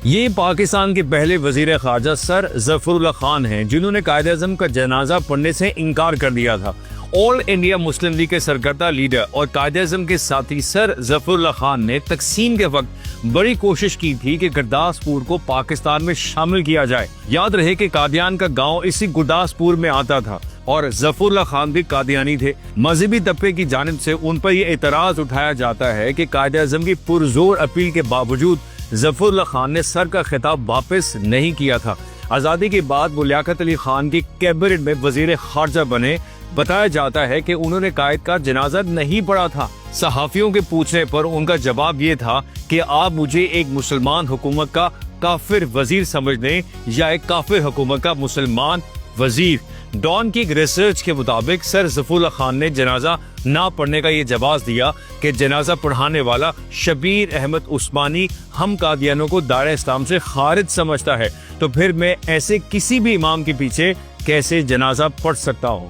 یہ پاکستان کے پہلے وزیر خارجہ سر ظفر اللہ خان ہیں جنہوں نے قائد اعظم کا جنازہ پڑھنے سے انکار کر دیا تھا۔ آل انڈیا مسلم لیگ کے سرکردہ لیڈر اور قائد اعظم کے ساتھی سر ظفر اللہ خان نے تقسیم کے وقت بڑی کوشش کی تھی کہ گرداسپور کو پاکستان میں شامل کیا جائے۔ یاد رہے کہ قادیان کا گاؤں اسی گرداسپور میں آتا تھا اور ظفر اللہ خان بھی قادیانی تھے۔ مذہبی طبقے کی جانب سے ان پر یہ اعتراض اٹھایا جاتا ہے کہ قائد اعظم کی پرزور اپیل کے باوجود ظفر اللہ خان نے سر کا خطاب واپس نہیں کیا تھا۔ آزادی کے بعد وہ لیاقت علی خان کی کیبنٹ میں وزیر خارجہ بنے۔ بتایا جاتا ہے کہ انہوں نے قائد کا جنازہ نہیں پڑھا تھا۔ صحافیوں کے پوچھنے پر ان کا جواب یہ تھا کہ آپ مجھے ایک مسلمان حکومت کا کافر وزیر سمجھ لیں یا ایک کافر حکومت کا مسلمان وزیر۔ ڈان کی ایک ریسرچ کے مطابق سر ظفر اللہ خان نے جنازہ نہ پڑھنے کا یہ جواز دیا کہ جنازہ پڑھانے والا شبیر احمد عثمانی ہم قادیانوں کو دائرہ اسلام سے خارج سمجھتا ہے، تو پھر میں ایسے کسی بھی امام کے پیچھے کیسے جنازہ پڑھ سکتا ہوں۔